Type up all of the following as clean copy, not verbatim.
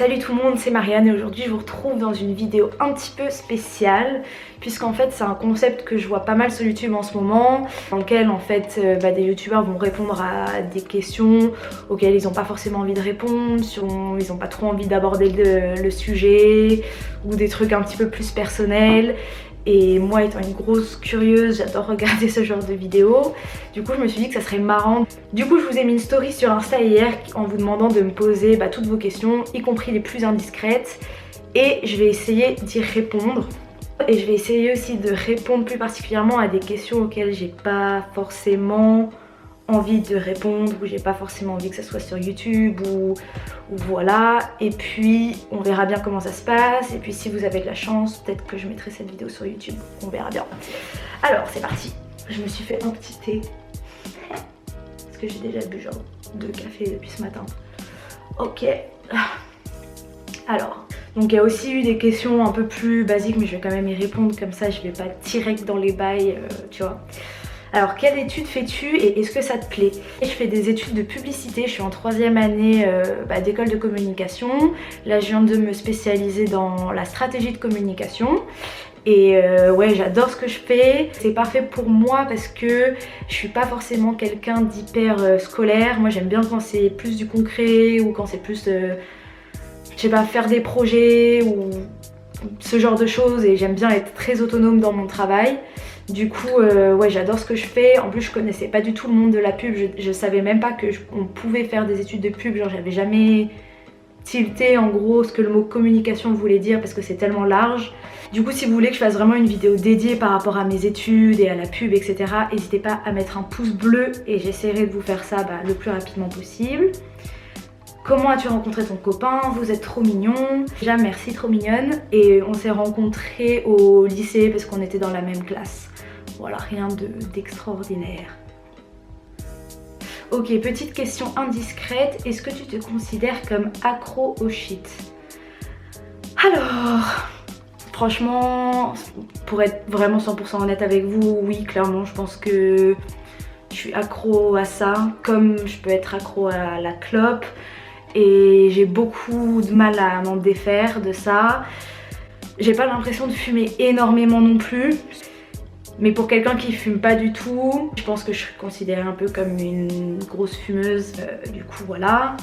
Salut tout le monde, c'est Marianne et aujourd'hui je vous retrouve dans une vidéo un petit peu spéciale puisqu'en fait c'est un concept que je vois pas mal sur YouTube en ce moment dans lequel en fait des youtubeurs vont répondre à des questions auxquelles ils n'ont pas forcément envie de répondre, ils n'ont pas trop envie d'aborder le sujet ou des trucs un petit peu plus personnels. Et moi étant une grosse curieuse, j'adore regarder ce genre de vidéos. Du coup je me suis dit que ça serait marrant. Du coup je vous ai mis une story sur Insta hier en vous demandant de me poser toutes vos questions, y compris les plus indiscrètes. Et je vais essayer d'y répondre. Et je vais essayer aussi de répondre plus particulièrement à des questions auxquelles j'ai pas forcément envie de répondre, ou j'ai pas forcément envie que ça soit sur YouTube ou voilà. Et puis on verra bien comment ça se passe, et puis si vous avez de la chance peut-être que je mettrai cette vidéo sur YouTube, on verra bien. Alors c'est parti, je me suis fait un petit thé parce que j'ai déjà bu genre 2 cafés depuis ce matin. Ok, alors donc il y a aussi eu des questions un peu plus basiques, mais je vais quand même y répondre, comme ça je vais pas direct dans les bails, tu vois. Alors quelle étude fais-tu et est-ce que ça te plaît? Je fais des études de publicité, je suis en 3e année d'école de communication. Là je viens de me spécialiser dans la stratégie de communication. Et ouais, j'adore ce que je fais. C'est parfait pour moi parce que je suis pas forcément quelqu'un d'hyper scolaire. Moi j'aime bien quand c'est plus du concret ou quand c'est plus, je sais pas, faire des projets ou ce genre de choses, et j'aime bien être très autonome dans mon travail. Du coup ouais, j'adore ce que je fais. En plus je connaissais pas du tout le monde de la pub, je savais même pas qu'on pouvait faire des études de pub, genre j'avais jamais tilté en gros ce que le mot communication voulait dire parce que c'est tellement large. Du coup si vous voulez que je fasse vraiment une vidéo dédiée par rapport à mes études et à la pub etc, n'hésitez pas à mettre un pouce bleu et j'essaierai de vous faire ça le plus rapidement possible. Comment as-tu rencontré ton copain? Vous êtes trop mignon. Déjà merci, trop mignonne. Et on s'est rencontrés au lycée parce qu'on était dans la même classe. Voilà, rien d'extraordinaire. Ok, petite question indiscrète. Est-ce que tu te considères comme accro au shit? Alors, franchement, pour être vraiment 100% honnête avec vous, oui, clairement, je pense que je suis accro à ça. Comme je peux être accro à la clope. Et j'ai beaucoup de mal à m'en défaire de ça. J'ai pas l'impression de fumer énormément non plus. Mais pour quelqu'un qui fume pas du tout, je pense que je suis considérée un peu comme une grosse fumeuse. Du coup voilà.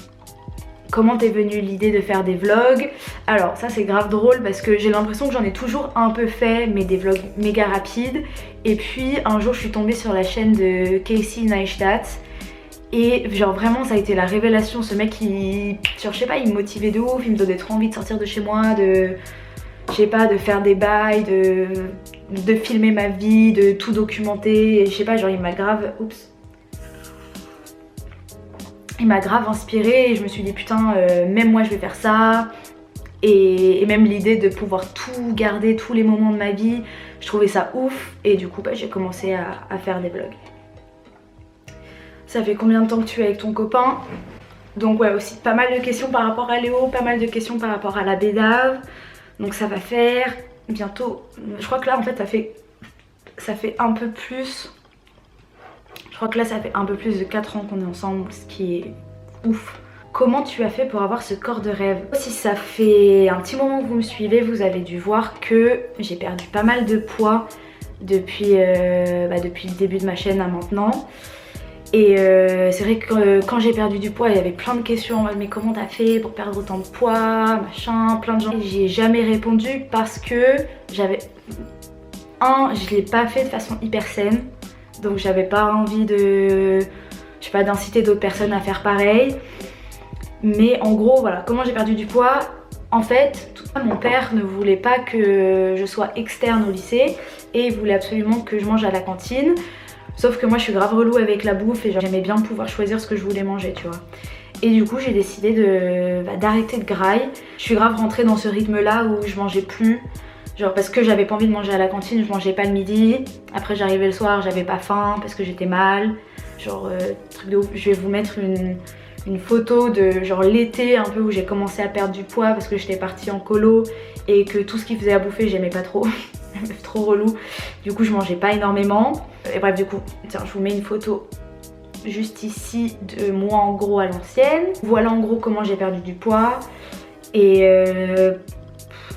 Comment t'es venue l'idée de faire des vlogs? Alors ça c'est grave drôle parce que j'ai l'impression que j'en ai toujours un peu fait, mais des vlogs méga rapides. Et puis un jour je suis tombée sur la chaîne de Casey Neistat. Et genre vraiment ça a été la révélation. Ce mec genre je sais pas, il me motivait de ouf, il me donnait trop envie de sortir de chez moi, je sais pas, de faire des bails, de filmer ma vie, de tout documenter. Et je sais pas, genre il m'a grave, il m'a grave inspirée et je me suis dit putain, même moi je vais faire ça. Et même l'idée de pouvoir tout garder, tous les moments de ma vie, je trouvais ça ouf. Et du coup j'ai commencé à faire des vlogs. Ça fait combien de temps que tu es avec ton copain? Donc ouais, aussi pas mal de questions par rapport à Léo, pas mal de questions par rapport à la bédave. Donc ça va faire bientôt, je crois que là en fait ça fait un peu plus, je crois que là ça fait un peu plus de 4 ans qu'on est ensemble, ce qui est ouf. Comment tu as fait pour avoir ce corps de rêve? Si ça fait un petit moment que vous me suivez, vous avez dû voir que j'ai perdu pas mal de poids depuis le début de ma chaîne à maintenant. Et c'est vrai que quand j'ai perdu du poids, il y avait plein de questions en mode mais comment t'as fait pour perdre autant de poids, machin, plein de gens. J'y ai jamais répondu parce que je l'ai pas fait de façon hyper saine. Donc j'avais pas envie de, je sais pas, d'inciter d'autres personnes à faire pareil. Mais en gros voilà, comment j'ai perdu du poids? En fait, mon père ne voulait pas que je sois externe au lycée et il voulait absolument que je mange à la cantine. Sauf que moi je suis grave relou avec la bouffe et j'aimais bien pouvoir choisir ce que je voulais manger, tu vois. Et du coup j'ai décidé d'arrêter de graille. Je suis grave rentrée dans ce rythme là où je mangeais plus. Genre parce que j'avais pas envie de manger à la cantine, je mangeais pas le midi. Après j'arrivais le soir, j'avais pas faim parce que j'étais mal. Genre truc de ouf. Je vais vous mettre une photo de genre l'été un peu où j'ai commencé à perdre du poids parce que j'étais partie en colo et que tout ce qui faisait à bouffer j'aimais pas trop. Trop relou. Du coup je mangeais pas énormément. Et bref, du coup, tiens, je vous mets une photo juste ici de moi en gros à l'ancienne. Voilà en gros comment j'ai perdu du poids. Et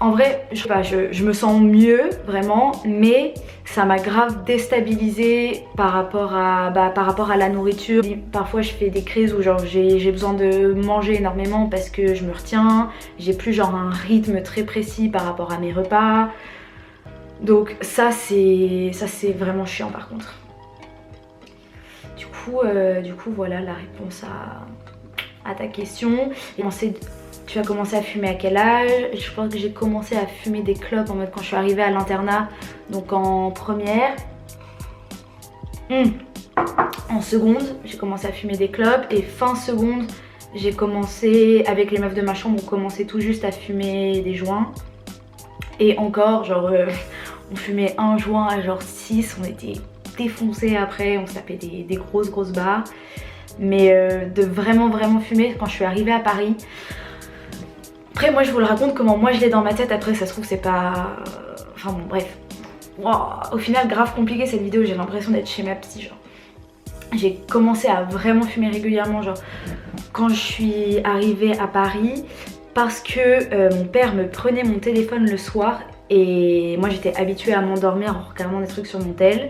en vrai, je sais pas, je me sens mieux vraiment, mais ça m'a grave déstabilisée par rapport à la nourriture. Parfois je fais des crises où genre j'ai besoin de manger énormément parce que je me retiens, j'ai plus genre un rythme très précis par rapport à mes repas. Donc ça c'est vraiment chiant par contre. Du coup voilà la réponse à ta question. Tu as commencé à fumer à quel âge? Je pense que j'ai commencé à fumer des clopes en mode quand je suis arrivée à l'internat, donc en première. En seconde, j'ai commencé à fumer des clopes et fin seconde, j'ai commencé, avec les meufs de ma chambre, on commençait tout juste à fumer des joints. Et encore, genre, on fumait un joint à genre 6, on était défoncés après, on se tapait des grosses barres. Mais de vraiment fumer quand je suis arrivée à Paris. Après moi je vous le raconte comment moi je l'ai dans ma tête, après ça se trouve c'est pas... Enfin bon bref. Wow. Au final grave compliqué cette vidéo, j'ai l'impression d'être chez ma psy genre. J'ai commencé à vraiment fumer régulièrement genre quand je suis arrivée à Paris parce que mon père me prenait mon téléphone le soir et moi j'étais habituée à m'endormir en regardant des trucs sur mon tel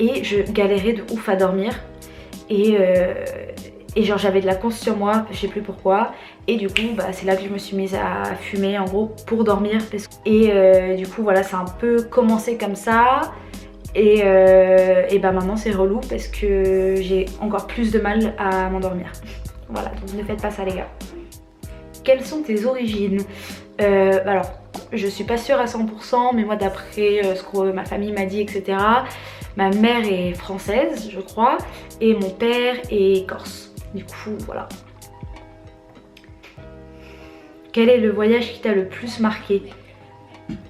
et je galérais de ouf à dormir et genre j'avais de la conce sur moi, je sais plus pourquoi. Et du coup bah, c'est là que je me suis mise à fumer en gros pour dormir. Et du coup voilà, c'est un peu commencé comme ça. Et bah maintenant c'est relou parce que j'ai encore plus de mal à m'endormir. Voilà, donc ne faites pas ça les gars. Quelles sont tes origines? Alors je suis pas sûre à 100% mais moi d'après ce que ma famille m'a dit etc. Ma mère est française je crois et mon père est corse. Du coup voilà. Quel est le voyage qui t'a le plus marqué?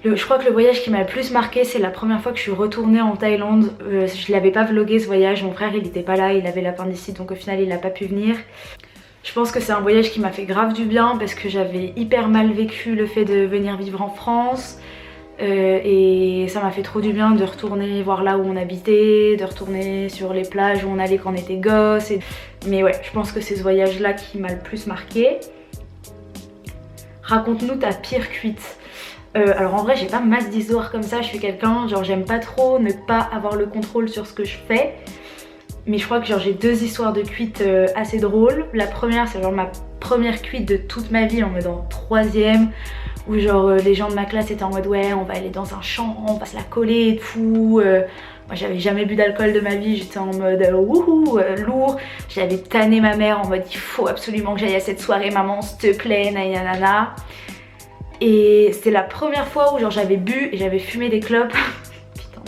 Je crois que le voyage qui m'a le plus marqué c'est la première fois que je suis retournée en Thaïlande. Je l'avais pas vlogué ce voyage, mon frère il était pas là, il avait l'appendicite donc au final il a pas pu venir. Je pense que c'est un voyage qui m'a fait grave du bien parce que j'avais hyper mal vécu le fait de venir vivre en France. Et ça m'a fait trop du bien de retourner voir là où on habitait, de retourner sur les plages où on allait quand on était gosse. Mais ouais, je pense que c'est ce voyage là qui m'a le plus marqué. Raconte-nous ta pire cuite. Alors en vrai j'ai pas masse d'histoires comme ça, je suis quelqu'un, genre j'aime pas trop ne pas avoir le contrôle sur ce que je fais. Mais je crois que genre j'ai deux histoires de cuite assez drôles. La première c'est genre ma première cuite de toute ma vie en mode en troisième. Où genre les gens de ma classe étaient en mode ouais on va aller dans un champ, on va se la coller et tout. Moi j'avais jamais bu d'alcool de ma vie, j'étais en mode wouhou lourd. J'avais tanné ma mère en mode il faut absolument que j'aille à cette soirée maman s'il te plaît nanana. Et c'était la première fois où genre j'avais bu et j'avais fumé des clopes. Putain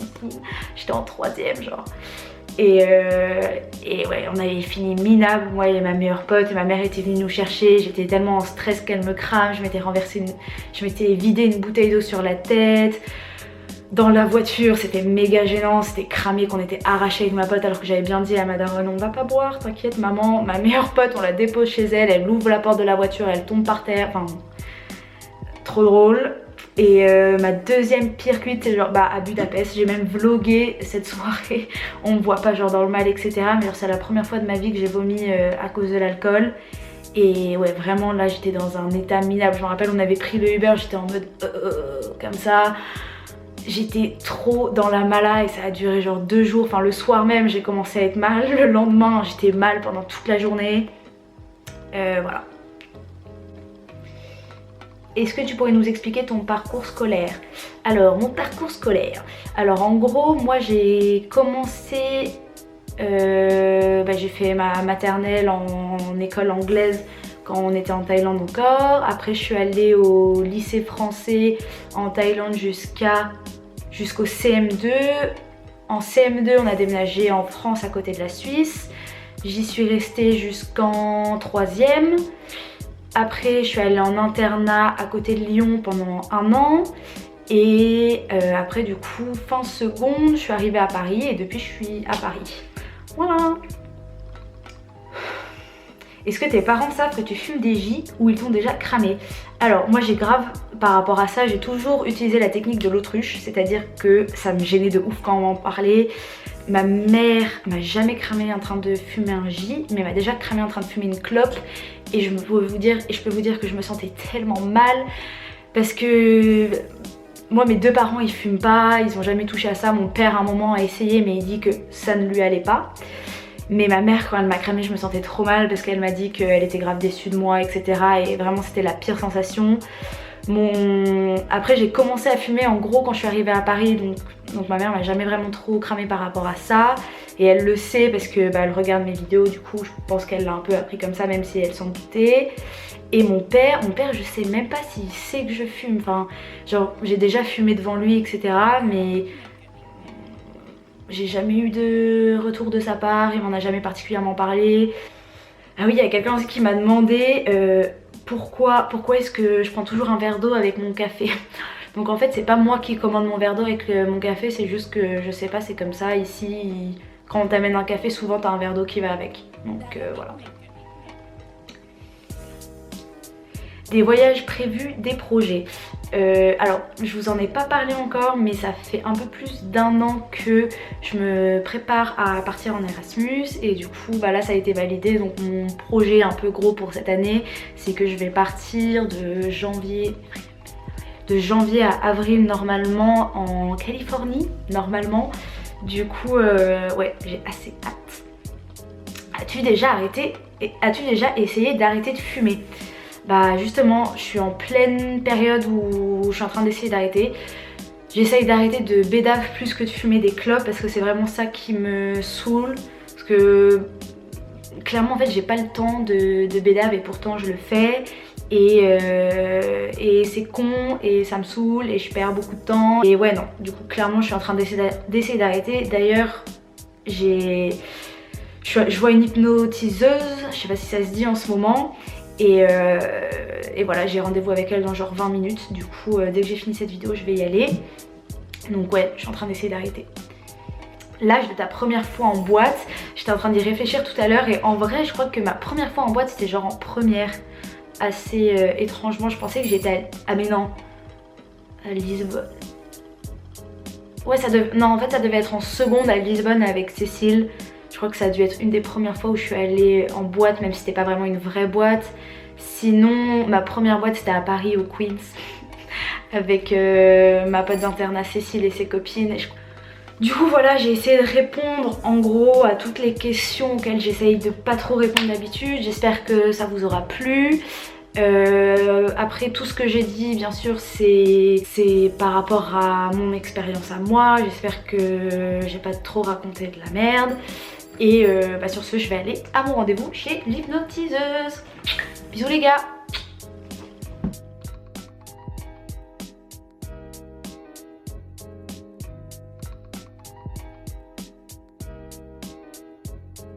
j'étais en troisième genre. Et ouais on avait fini minable, moi et ma meilleure pote et ma mère était venue nous chercher. J'étais tellement en stress qu'elle me crame, je m'étais vidé une bouteille d'eau sur la tête. Dans la voiture c'était méga gênant, c'était cramé qu'on était arrachés avec ma pote alors que j'avais bien dit à ma daronne on va pas boire t'inquiète maman. Ma meilleure pote on la dépose chez elle, elle ouvre la porte de la voiture, elle tombe par terre, enfin trop drôle. Et ma deuxième pire cuite c'est genre bah à Budapest, j'ai même vlogué cette soirée, on me voit pas genre dans le mal etc. Mais c'est la première fois de ma vie que j'ai vomi à cause de l'alcool. Et ouais vraiment là j'étais dans un état minable, je me rappelle on avait pris le Uber, j'étais en mode comme ça. J'étais trop dans la mala et ça a duré genre 2 jours, enfin le soir même j'ai commencé à être mal, le lendemain j'étais mal pendant toute la journée. Voilà. Est-ce que tu pourrais nous expliquer ton parcours scolaire? Alors mon parcours scolaire, alors en gros moi j'ai commencé, j'ai fait ma maternelle en école anglaise quand on était en Thaïlande encore. Après je suis allée au lycée français en Thaïlande jusqu'au CM2. En CM2 on a déménagé en France à côté de la Suisse. J'y suis restée jusqu'en 3e. Après je suis allée en internat à côté de Lyon pendant 1 an. Et après du coup fin seconde je suis arrivée à Paris et depuis je suis à Paris. Voilà. Est-ce que tes parents savent que tu fumes des J ou ils t'ont déjà cramé? Alors moi j'ai grave, par rapport à ça, j'ai toujours utilisé la technique de l'autruche. C'est-à-dire que ça me gênait de ouf quand on m'en parlait. Ma mère m'a jamais cramé en train de fumer un J, mais m'a déjà cramé en train de fumer une clope. et je peux vous dire que je me sentais tellement mal parce que moi mes deux parents ils fument pas, ils ont jamais touché à ça. Mon père à un moment a essayé mais il dit que ça ne lui allait pas. Mais ma mère quand elle m'a cramé je me sentais trop mal parce qu'elle m'a dit qu'elle était grave déçue de moi etc. Et vraiment c'était la pire sensation. Après j'ai commencé à fumer en gros quand je suis arrivée à Paris, donc ma mère m'a jamais vraiment trop cramé par rapport à ça. Et elle le sait parce que elle regarde mes vidéos, du coup je pense qu'elle l'a un peu appris comme ça même si elle s'en doutait. Et mon père je sais même pas s'il sait que je fume, enfin genre j'ai déjà fumé devant lui etc. Mais j'ai jamais eu de retour de sa part, il m'en a jamais particulièrement parlé. Ah oui, il y a quelqu'un aussi qui m'a demandé pourquoi est-ce que je prends toujours un verre d'eau avec mon café. Donc en fait c'est pas moi qui commande mon verre d'eau avec mon café, c'est juste que je sais pas, c'est comme ça ici. Quand on t'amène un café souvent t'as un verre d'eau qui va avec. Donc voilà. Des voyages prévus, des projets. Alors je vous en ai pas parlé encore mais ça fait un peu plus d'1 an que je me prépare à partir en Erasmus et du coup là ça a été validé. Donc mon projet un peu gros pour cette année c'est que je vais partir de janvier à avril normalement en Californie normalement. Du coup ouais j'ai assez hâte. As-tu déjà essayé d'arrêter de fumer? Bah justement je suis en pleine période où je suis en train d'essayer d'arrêter. J'essaye d'arrêter de bédave plus que de fumer des clopes parce que c'est vraiment ça qui me saoule. Parce que clairement en fait j'ai pas le temps de bédave et pourtant je le fais. Et c'est con et ça me saoule et je perds beaucoup de temps. Et ouais non, du coup clairement je suis en train d'essayer d'arrêter. D'ailleurs je vois une hypnotiseuse, je sais pas si ça se dit en ce moment. Et voilà, j'ai rendez-vous avec elle dans genre 20 minutes. Du coup dès que j'ai fini cette vidéo je vais y aller. Donc ouais, je suis en train d'essayer d'arrêter. L'âge de ta première fois en boîte, j'étais en train d'y réfléchir tout à l'heure. Et en vrai je crois que ma première fois en boîte c'était genre en première. Assez étrangement je pensais que j'étais à mais non, à Lisbonne. Ouais non en fait ça devait être en seconde à Lisbonne avec Cécile. Je crois que ça a dû être une des premières fois où je suis allée en boîte, même si c'était pas vraiment une vraie boîte. Sinon, ma première boîte c'était à Paris au Queens avec ma pote d'internat Cécile et ses copines. Du coup voilà, j'ai essayé de répondre en gros à toutes les questions auxquelles j'essaye de pas trop répondre d'habitude. J'espère que ça vous aura plu. Après tout ce que j'ai dit bien sûr c'est par rapport à mon expérience à moi. J'espère que j'ai pas trop raconté de la merde. Et sur ce je vais aller à mon rendez-vous chez l'hypnotiseuse. Bisous les gars.